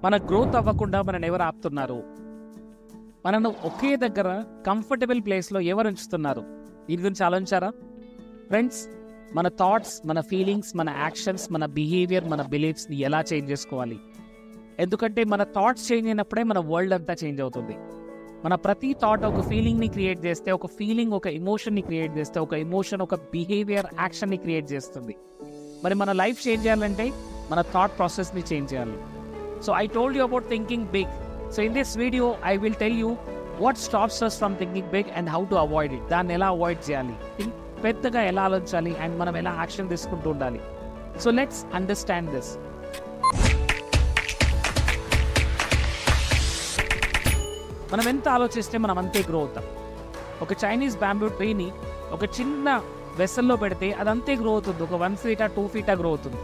మన గ్రోత్ అవ్వకుండా మనని ఎవరు ఆపుతున్నారు? మనను ఒకే దగ్గర కంఫర్టబుల్ ప్లేస్లో ఎవరు ఉంచుతున్నారు? దీని గురించి ఆలోచించారా ఫ్రెండ్స్? మన థాట్స్, మన ఫీలింగ్స్, మన యాక్షన్స్, మన బిహేవియర్, మన బిలీఫ్స్ని ఎలా చేంజ్ చేసుకోవాలి? ఎందుకంటే మన థాట్స్ చేంజ్ అయినప్పుడే మన వరల్డ్ అంతా చేంజ్ అవుతుంది. మన ప్రతి థాట్ ఒక ఫీలింగ్ని క్రియేట్ చేస్తే, ఒక ఫీలింగ్ ఒక ఎమోషన్ని క్రియేట్ చేస్తే, ఒక ఎమోషన్ ఒక బిహేవియర్, యాక్షన్ని క్రియేట్ చేస్తుంది. మరి మన లైఫ్ చేంజ్ చేయాలంటే మన థాట్ ప్రాసెస్ని చేంజ్ చేయాలి. So I told you about thinking big. So in this video I will tell you what stops us from thinking big and how to avoid it. దాన్ని ఎలా avoid చేయాలి, పెద్దగా ఎలా ఆలోచించాలి, అండ్ మనం ఎలా యాక్షన్ తీసుకుంటూ ఉండాలి. So let's understand this. మనం ఎంత ఆలోచిస్తే మనం అంతే గ్రో అవుతాం. ఒక చైనీస్ బ్యాంబూ ట్రీని ఒక చిన్న వెసల్లో పెడితే అది అంతే గ్రో అవుతుంది. ఒక 1 feet 2 feet గ్రో అవుతుంది.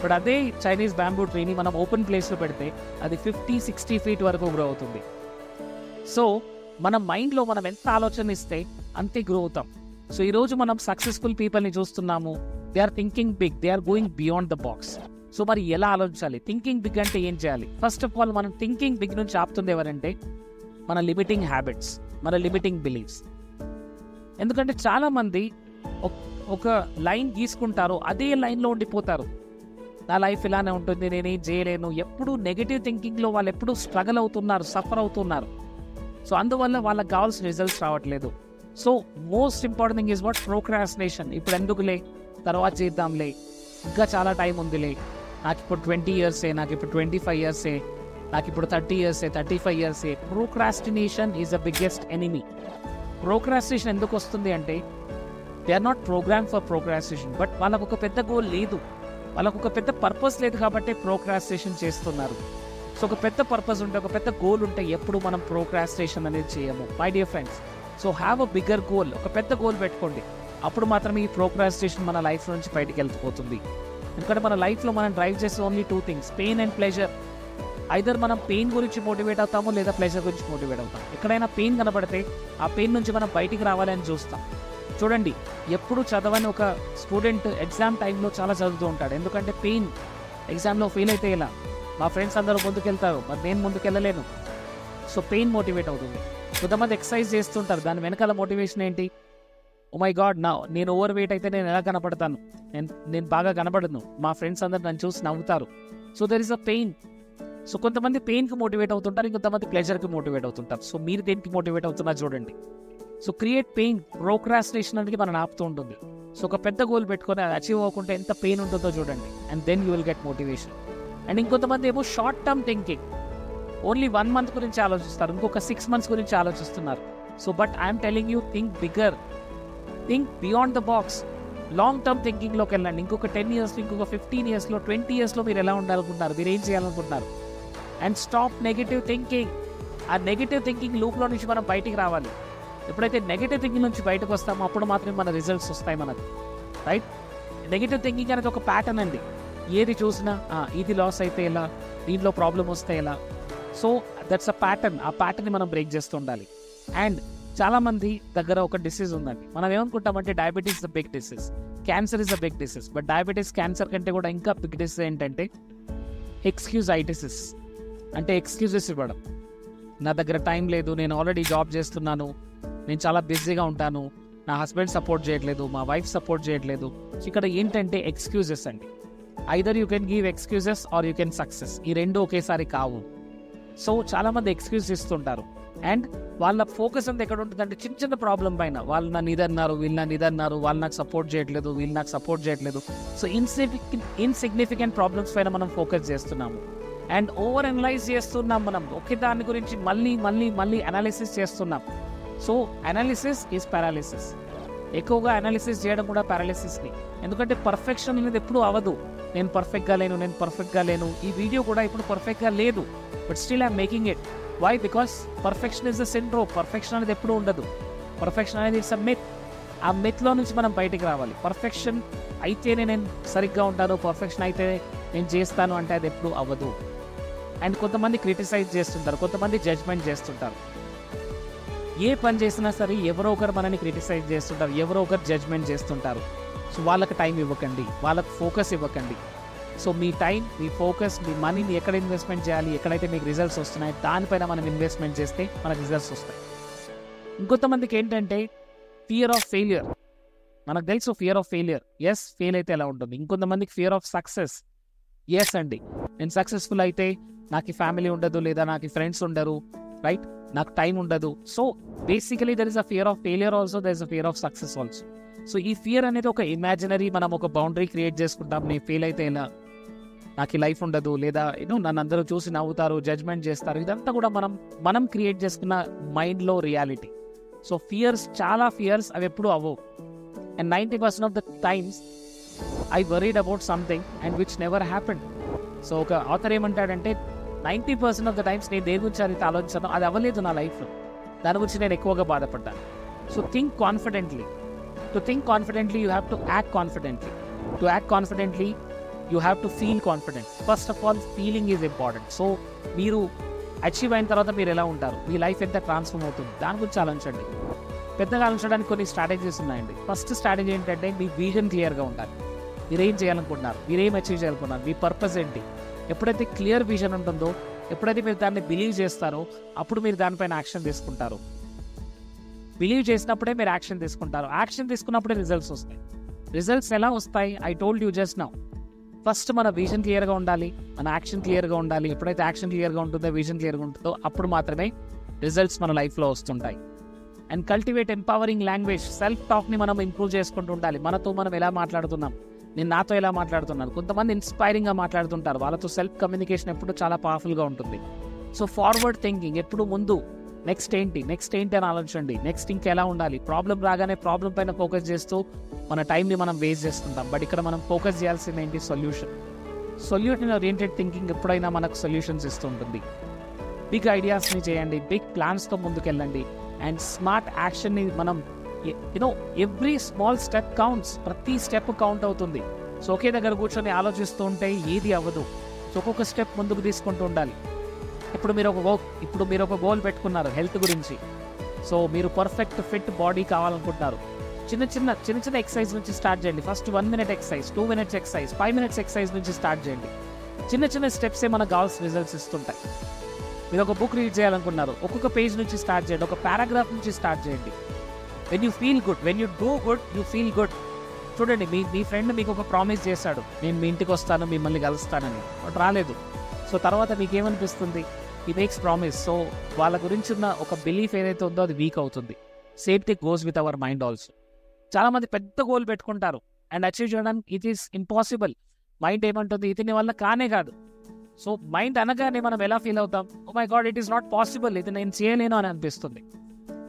బట్ అదే చైనీస్ బ్యాంబూ ట్రీని మనం ఓపెన్ ప్లేస్లో పెడితే అది 50-60 feet వరకు గ్రో అవుతుంది. సో మన మైండ్లో మనం ఎంత ఆలోచన ఇస్తే అంతే గ్రో అవుతాం. సో ఈరోజు మనం సక్సెస్ఫుల్ పీపుల్ని చూస్తున్నాము. They are thinking big, they are going beyond the box. So మరి ఎలా ఆలోచించాలి? థింకింగ్ బిగ్ అంటే ఏం చేయాలి? ఫస్ట్ ఆఫ్ ఆల్ మనం థింకింగ్ బిగ్ నుంచి ఆపుతుంది ఎవరంటే మన లిమిటింగ్ హ్యాబిట్స్, మన లిమిటింగ్ బిలీఫ్స్. ఎందుకంటే చాలామంది ఒక లైన్ గీసుకుంటారు, అదే లైన్లో ఉండిపోతారు. నా లైఫ్ ఇలానే ఉంటుంది, నేనేం చేయలేను. ఎప్పుడు నెగిటివ్ థింకింగ్లో వాళ్ళు ఎప్పుడు స్ట్రగుల్ అవుతున్నారు, సఫర్ అవుతున్నారు. సో అందువల్ల వాళ్ళకి కావాల్సిన రిజల్ట్స్ రావట్లేదు. So most important thing is what? Procrastination. ఇప్పుడు ఎందుకులే, తర్వాత చేద్దాంలే, ఇంకా చాలా టైం ఉందిలే, నాకు ఇప్పుడు 20 years, నాకు ఇప్పుడు 25 years, నాకు ఇప్పుడు 30 years, 35 years. Procrastination is the biggest enemy. Procrastination ఎందుకు వస్తుంది అంటే they are not program for procrastination, but వాళ్ళకు ఒక పెద్ద గోల్ లేదు, వాళ్ళకు ఒక పెద్ద పర్పస్ లేదు కాబట్టి ప్రోక్రాస్టినేషన్ చేస్తున్నారు. సో ఒక పెద్ద పర్పస్ ఉంటే, ఒక పెద్ద గోల్ ఉంటే ఎప్పుడు మనం ప్రోక్రాస్టినేషన్ అనేది చేయము. My dear friends, so have a bigger goal. ఒక పెద్ద గోల్ పెట్టుకోండి, అప్పుడు మాత్రమే ఈ ప్రోక్రాస్టినేషన్ మన లైఫ్ నుంచి బయటికి వెళ్ళిపోతుంది. ఎందుకంటే మన లైఫ్లో మనం డ్రైవ్ చేసే only 2 things, pain and pleasure. Either మనం పెయిన్ గురించి మోటివేట్ అవుతాము, లేదా ప్లెజర్ గురించి మోటివేట్ అవుతాం. ఎక్కడైనా పెయిన్ కనబడితే ఆ పెయిన్ నుంచి మనం బయటికి రావాలని చూస్తాం. చూడండి, ఎప్పుడు చదవని ఒక స్టూడెంట్ ఎగ్జామ్ టైంలో చాలా చదువుతూ ఉంటాడు. ఎందుకంటే పెయిన్. ఎగ్జామ్లో ఫెయిల్ అయితే ఎలా? మా ఫ్రెండ్స్ అందరూ ముందుకెళ్తారు, మరి నేను ముందుకెళ్ళలేను. సో పెయిన్ మోటివేట్ అవుతుంది. కొంతమంది ఎక్సర్సైజ్ చేస్తుంటారు, దాని వెనకాల మోటివేషన్ ఏంటి? ఓ మై గాడ్, నేను ఓవర్ వెయిట్ అయితే నేను ఎలా కనపడతాను, నేను బాగా కనపడను, మా ఫ్రెండ్స్ అందరు నన్ను చూసి నవ్వుతారు. So there is a pain. So కొంతమంది పెయిన్కి మోటివేట్ అవుతుంటారు, ఇంకొంతమంది ప్లెజర్కి మోటివేట్ అవుతుంటారు. సో మీరు దేనికి మోటివేట్ అవుతున్నా చూడండి. So create pain. ప్రోక్రాస్టినేషన్ అనేది మనం ఆపుతూ ఉంటుంది. సో ఒక పెద్ద గోల్ పెట్టుకొని అది అచీవ్ అవ్వకుంటే ఎంత పెయిన్ ఉంటుందో చూడండి, and then you will get motivation. And ఇంకొంతమంది ఏమో short term thinking, only 1 month గురించి ఆలోచిస్తారు, ఇంకొక 6 months గురించి ఆలోచిస్తున్నారు. So but I'm telling you, think bigger, think beyond the box. Long term థింకింగ్లోకి వెళ్ళండి. ఇంకొక 10 years, ఇంకొక 15 years, 20 years మీరు ఎలా ఉండాలనుకుంటున్నారు, మీరు ఏం చేయాలనుకుంటున్నారు? And stop negative thinking. ఆ నెగిటివ్ థింకింగ్ లూప్లో నుంచి మనం బయటికి రావాలి. ఎప్పుడైతే నెగిటివ్ థింకింగ్ నుంచి బయటకు వస్తామో అప్పుడు మాత్రమే మన రిజల్ట్స్ వస్తాయి మనకు, రైట్? నెగిటివ్ థింకింగ్ అనేది ఒక ప్యాటర్న్ అండి. ఏది చూసినా ఇది లాస్ అయితే ఎలా, దీంట్లో ప్రాబ్లం వస్తే ఎలా. So that's a pattern. ఆ ప్యాటర్న్ని మనం బ్రేక్ చేస్తూ ఉండాలి. అండ్ చాలామంది దగ్గర ఒక డిసీజ్ ఉందండి. మనం ఏమనుకుంటామంటే diabetes the big disease, cancer is the big disease. But diabetes, cancer కంటే కూడా ఇంకా బిగ్ డిసీజ్ ఏంటంటే ఎక్స్క్యూజైటిసిస్. అంటే ఎక్స్క్యూజెస్ ఇవ్వడం. నా దగ్గర టైం లేదు, నేను ఆల్రెడీ జాబ్ చేస్తున్నాను, నేను చాలా బిజీగా ఉంటాను, నా హస్బెండ్ సపోర్ట్ చేయట్లేదు, మా వైఫ్ సపోర్ట్ చేయట్లేదు. ఇక్కడ ఏంటంటే ఎక్స్క్యూజెస్ అండి. Either you can give excuses or you can success. ఈ రెండు ఒకేసారి కావు. సో చాలామంది ఎక్స్క్యూజ్ ఇస్తుంటారు. అండ్ వాళ్ళ ఫోకస్ అంతా ఎక్కడ ఉంటుందంటే చిన్న చిన్న ప్రాబ్లం పైన. వాళ్ళు నన్ను ఇదన్నారు, వీళ్ళు నన్ను ఇదన్నారు, వాళ్ళు నాకు సపోర్ట్ చేయట్లేదు, వీళ్ళు నాకు సపోర్ట్ చేయట్లేదు. సో ఇన్సిగ్నిఫికెంట్ ప్రాబ్లమ్స్ పైన మనం ఫోకస్ చేస్తున్నాము. అండ్ ఓవర్ అనలైజ్ చేస్తున్నాం. మనం ఒకే దాని గురించి మళ్ళీ మళ్ళీ మళ్ళీ అనాలిసిస్ చేస్తున్నాం. So analysis is paralysis. ఎక్కువగా అనాలిసిస్ చేయడం కూడా పారాలిసిస్ని. ఎందుకంటే పర్ఫెక్షన్ అనేది ఎప్పుడూ అవ్వదు. నేను పర్ఫెక్ట్గా లేను. ఈ వీడియో కూడా ఇప్పుడు పర్ఫెక్ట్గా లేదు, but still I'm making it. Why? Because perfection is the syndrome. Perfection అనేది ఎప్పుడూ ఉండదు. పర్ఫెక్షన్ అనేది ఇట్స్ అ మిత్. ఆ మిత్లో నుంచి మనం బయటికి రావాలి. పర్ఫెక్షన్ అయితేనే నేను సరిగ్గా ఉంటాను, పర్ఫెక్షన్ అయితే నేను చేస్తాను అంటే అది ఎప్పుడూ అవ్వదు. అండ్ కొంతమంది క్రిటిసైజ్ చేస్తుంటారు, కొంతమంది జడ్జ్మెంట్ చేస్తుంటారు. ఏ పని చేసినా సరే ఎవరో ఒకరు మనని క్రిటిసైజ్ చేస్తుంటారు, ఎవరో ఒకరు జడ్జ్మెంట్ చేస్తుంటారు. సో వాళ్ళకి టైం ఇవ్వకండి, వాళ్ళకి ఫోకస్ ఇవ్వకండి. సో మీ టైం, మీ ఫోకస్, మీ మనీని ఎక్కడ ఇన్వెస్ట్మెంట్ చేయాలి, ఎక్కడైతే మీకు రిజల్ట్స్ వస్తున్నాయి దానిపైన మనం ఇన్వెస్ట్మెంట్ చేస్తే మనకు రిజల్ట్స్ వస్తాయి. ఇంకొంతమందికి ఏంటంటే ఫియర్ ఆఫ్ ఫెయిలియర్. మనకు తెలుసు fear of failure, yes fail అయితే ఎలా ఉంటుంది. ఇంకొంతమందికి ఫియర్ ఆఫ్ సక్సెస్, ఎస్ అండి నేను సక్సెస్ఫుల్ అయితే నాకు ఫ్యామిలీ ఉండదు, లేదా నాకు ఫ్రెండ్స్ ఉండరు, రైట్, నాకు టైం ఉండదు. So basically there is a fear of failure also, there is a fear of success also. So ఈ ఫియర్ అనేది ఒక ఇమాజినరీ, మనం ఒక బౌండరీ క్రియేట్ చేసుకుంటాం. నేను ఫెయిల్ అయితే ఎలా, నాకు ఈ లైఫ్ ఉండదు, లేదా నన్ను అందరూ చూసి నవ్వుతారు, జడ్జ్మెంట్ చేస్తారు. ఇదంతా కూడా మనం క్రియేట్ చేసుకున్న మైండ్లో రియాలిటీ. సో ఫియర్స్, చాలా ఫియర్స్ అవి ఎప్పుడు అవ్వవు. And 90% of the times I worried about something and which never happened. So ఒక ఆథర్ ఏమంటాడంటే 90% ఆఫ్ ద టైమ్స్ నేను దేని గురించి అయితే ఆలోచించాను, అది అవ్వలేదు నా లైఫ్లో, దాని గురించి నేను ఎక్కువగా బాధపడ్డాను. So think confidently. To think confidently you have to act confidently. To act confidently you have to feel confident. First of all feeling is important. So మీరు అచీవ్ అయిన తర్వాత మీరు ఎలా ఉంటారు, మీ లైఫ్ ఎంత ట్రాన్స్ఫార్మ్ అవుతుంది, దాని గురించి ఆలోచించండి. పెద్దగా ఆలోచించడానికి కొన్ని స్ట్రాటజీస్ ఉన్నాయండి. ఫస్ట్ స్ట్రాటజీ ఏంటంటే మీ విజన్ క్లియర్గా ఉండాలి. మీరేం చేయాలనుకుంటున్నారు, మీరేం అచీవ్ చేయాలనుకున్నారు, మీ పర్పస్ ఏంటి. ఎప్పుడైతే క్లియర్ విజన్ ఉంటుందో, ఎప్పుడైతే మీరు దాన్ని బిలీవ్ చేస్తారో, అప్పుడు మీరు దానిపైన యాక్షన్ తీసుకుంటారు. బిలీవ్ చేసినప్పుడే మీరు యాక్షన్ తీసుకుంటారు. యాక్షన్ తీసుకున్నప్పుడే రిజల్ట్స్ వస్తాయి. రిజల్ట్స్ ఎలా వస్తాయి, I told you just now. First మన విజన్ క్లియర్గా ఉండాలి, మన యాక్షన్ క్లియర్గా ఉండాలి. ఎప్పుడైతే యాక్షన్ క్లియర్గా ఉంటుందో, విజన్ క్లియర్గా ఉంటుందో, అప్పుడు మాత్రమే రిజల్ట్స్ మన లైఫ్లో వస్తుంటాయి. And cultivate empowering language. Self టాక్ని మనం ఇంప్రూవ్ చేసుకుంటూ ఉండాలి. మనతో మనం ఎలా మాట్లాడుతున్నాం, నేను నాతో ఎలా మాట్లాడుతున్నాను. కొంతమంది ఇన్స్పైరింగ్గా మాట్లాడుతుంటారు, వాళ్ళతో సెల్ఫ్ కమ్యూనికేషన్ ఎప్పుడు చాలా పవర్ఫుల్గా ఉంటుంది. సో ఫార్వర్డ్ థింకింగ్, ఎప్పుడు ముందు నెక్స్ట్ ఏంటి అని ఆలోచించండి. నెక్స్ట్ ఇంకెలా ఉండాలి. ప్రాబ్లం రాగానే ప్రాబ్లం పైన ఫోకస్ చేస్తూ మన టైంని మనం వేస్ట్ చేసుకుంటాం. బట్ ఇక్కడ మనం ఫోకస్ చేయాల్సింది ఏంటి, సొల్యూషన్ ఓరియంటెడ్ థింకింగ్ ఎప్పుడైనా మనకు సొల్యూషన్స్ ఇస్తుంటుంది. బిగ్ ఐడియాస్ని చేయండి, బిగ్ ప్లాన్స్తో ముందుకెళ్ళండి. అండ్ స్మార్ట్ యాక్షన్ని మనం ఎవ్రీ స్మాల్ స్టెప్ కౌంట్స్. ప్రతి స్టెప్ కౌంట్ అవుతుంది. సో ఒకే దగ్గర కూర్చొని ఆలోచిస్తూ ఉంటే ఏది అవ్వదు. సో ఒక్కొక్క స్టెప్ ముందుకు తీసుకుంటూ ఉండాలి. ఇప్పుడు మీరు ఒక గోల్ పెట్టుకున్నారు హెల్త్ గురించి. సో మీరు పర్ఫెక్ట్ ఫిట్ బాడీ కావాలనుకుంటున్నారు. చిన్న చిన్న ఎక్సర్సైజ్ నుంచి స్టార్ట్ చేయండి. First 1 minute exercise, 2 minutes exercise, 5 minutes exercise నుంచి స్టార్ట్ చేయండి. చిన్న స్టెప్సే మనకు కావాల్సిన రిజల్ట్స్ ఇస్తుంటాయి. మీరు ఒక బుక్ రీడ్ చేయాలనుకున్నారు, ఒక్కొక్క పేజ్ నుంచి స్టార్ట్ చేయండి, ఒక పారాగ్రాఫ్ నుంచి స్టార్ట్ చేయండి. When you feel good, when you do good, you feel good. చూడండి, మీ ఫ్రెండ్ మీకు ఒక ప్రామిస్ చేశాడు, నేను మీ ఇంటికి వస్తాను, మిమ్మల్ని కలుస్తానని. బట్ రాలేదు. సో తర్వాత మీకేమనిపిస్తుంది, ఈ మేక్స్ ప్రామిస్. సో వాళ్ళ గురించి ఉన్న ఒక బిలీఫ్ ఏదైతే ఉందో అది వీక్ అవుతుంది. Same thing goes with our mind also. చాలామంది పెద్ద గోల్ పెట్టుకుంటారు అండ్ అచీవ్ చేయడానికి ఇట్ ఈస్ ఇంపాసిబుల్. మైండ్ ఏమంటుంది, ఇది వల్ల కానే కాదు. సో మైండ్ అనగానే మనం ఎలా ఫీల్ అవుతాం, oh my god it is not possible, ఇది నేను చేయలేను అని అనిపిస్తుంది.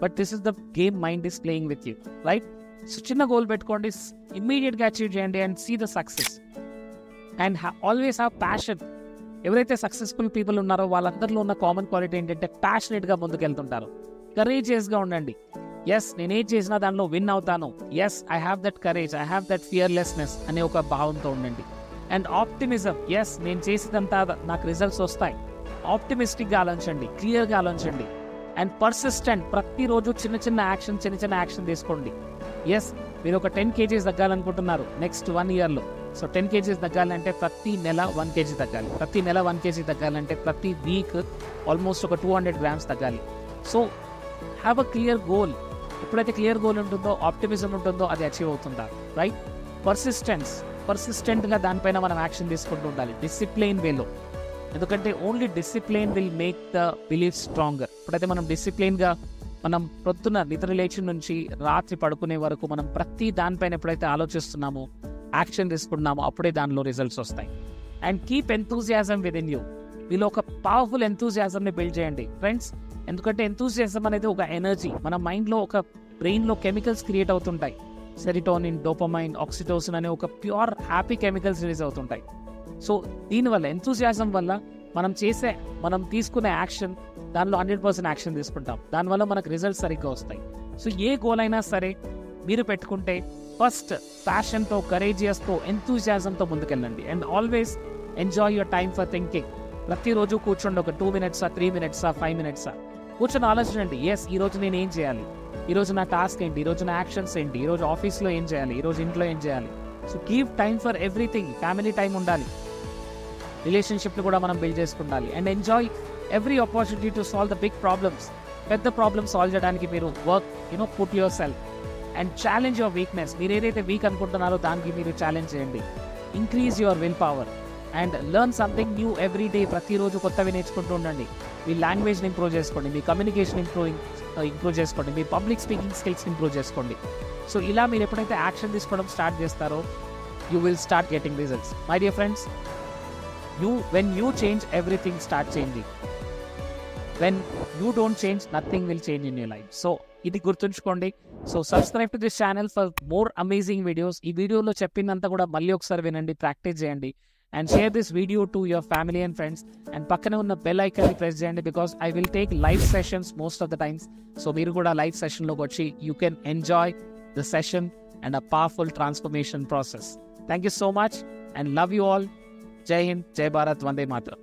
But this is the game mind is playing with you, right? So చిన్న గోల్ పెట్టుకోండి, ఇమ్మీడియట్గా అచీవ్ చేయండి and see the success. And always have passion. ఎవరైతే సక్సెస్ఫుల్ పీపుల్ ఉన్నారో వాళ్ళందరిలో ఉన్న కామన్ క్వాలిటీ ఏంటంటే ప్యాషనేట్గా ముందుకెళ్తుంటారు. కరేజియస్గా ఉండండి. ఎస్, నేనేం చేసినా దానిలో విన్ అవుతాను. Yes, I have that courage, I have that fearlessness అనే ఒక భావంతో ఉండండి. And optimism. ఎస్, నేను చేసేదంతా నాకు రిజల్ట్స్ వస్తాయి. ఆప్టిమిస్టిక్గా ఆలోచించండి, క్లియర్గా ఆలోచించండి. And persistent. ప్రతిరోజు చిన్న యాక్షన్ తీసుకోండి. ఎస్, మీరు ఒక 10 kgs తగ్గాలనుకుంటున్నారు నెక్స్ట్ 1 yearలో. సో 10 kgs తగ్గాలంటే ప్రతి నెల 1 kg తగ్గాలి. ప్రతి నెల 1 kg తగ్గాలంటే ప్రతి వీక్ ఆల్మోస్ట్ ఒక 200 grams తగ్గాలి. So have a clear goal. ఎప్పుడైతే క్లియర్ గోల్ ఉంటుందో, ఆప్టిమిజం ఉంటుందో, అది అచీవ్ అవుతుందా, రైట్? పర్సిస్టెంట్గా దానిపైన మనం యాక్షన్ తీసుకుంటూ ఉండాలి, డిసిప్లైన్ వేలో. ఎందుకంటే only discipline will make the belief stronger. ఎప్పుడైతే మనం డిసిప్లైన్గా మనం పొద్దున నిద్ర లేచి నుంచి రాత్రి పడుకునే వరకు మనం ప్రతి దానిపైన ఎప్పుడైతే ఆలోచిస్తున్నామో, యాక్షన్ తీసుకుంటున్నామో, అప్పుడే దానిలో రిజల్ట్స్ వస్తాయి. And keep enthusiasm with in you. మీలో ఒక పవర్ఫుల్ ఎంతూజియాజంని బిల్డ్ చేయండి ఫ్రెండ్స్. ఎందుకంటే ఎంతూజియాజం అనేది ఒక ఎనర్జీ. మన మైండ్లో, ఒక బ్రెయిన్లో కెమికల్స్ క్రియేట్ అవుతుంటాయి. సెరిటోనిన్, డోపమైన్, ఆక్సిటోసిన్ అనే ఒక ప్యూర్ హ్యాపీ కెమికల్స్ రిలీజ్ అవుతుంటాయి. సో దీనివల్ల, ఎంతూజియాజం వల్ల మనం తీసుకునే యాక్షన్, దానిలో 100% యాక్షన్ తీసుకుంటాం. దానివల్ల మనకు రిజల్ట్స్ సరిగ్గా వస్తాయి. సో ఏ గోల్ అయినా సరే మీరు పెట్టుకుంటే ఫస్ట్ ప్యాషన్తో, కరేజియస్తో, ఎంతూజియాజంతో ముందుకెళ్ళండి. And always enjoy your time for thinking. ప్రతిరోజు కూర్చోండి, ఒక 2 minutes, 3 minutes, 5 minutes కూర్చొని ఆలోచించండి. ఎస్, ఈరోజు నేను ఏం చేయాలి, ఈరోజు నా టాస్క్ ఏంటి, ఈరోజు నా యాక్షన్స్ ఏంటి, ఈరోజు ఆఫీస్లో ఏం చేయాలి, ఈరోజు ఇంట్లో ఏం చేయాలి. So give time for everything. Family time ఉండాలి, రిలేషన్షిప్లు కూడా మనం బిల్డ్ చేసుకుండాలి. And enjoy every opportunity to solve the big problems. పెద్ద ప్రాబ్లమ్ సాల్వ్ చేయడానికి మీరు work put yourself and challenge your weakness. మీరు ఏదైతే వీక్ అనుకుంటున్నారో దానికి మీరు ఛాలెంజ్ చేయండి. Increase your willpower and learn something new every day. ప్రతిరోజు కొత్తవి నేర్చుకుంటూ ఉండండి. మీ లాంగ్వేజ్ని ఇంప్రూవ్ చేసుకోండి, మీ కమ్యూనికేషన్ ఇంప్రూవ్ చేసుకోండి, మీ పబ్లిక్ స్పీకింగ్ స్కిల్స్ని ఇంప్రూవ్ చేసుకోండి. సో ఇలా మీరు ఎప్పుడైతే యాక్షన్ తీసుకోవడం స్టార్ట్ చేస్తారో you will start getting results. My dear friends, when you change, everything starts changing. When you don't change, nothing will change in your life. So ఇది గుర్తుంచుకోండి. So subscribe to this channel for more amazing videos. ఈ వీడియోలో చెప్పిందంతా కూడా మళ్ళీ ఒకసారి వినండి, practice చేయండి and share this video to your family and friends. And పక్కనే ఉన్న బెల్ ఐకాన్ని ప్రెస్ చేయండి because I will take live sessions most of the times. So మీరు కూడా లైవ్ సెషన్లోకి వచ్చి you can enjoy the session and a powerful transformation process. Thank you so much and love you all. జై హింద్, జై భారత్, వందే మాతరం.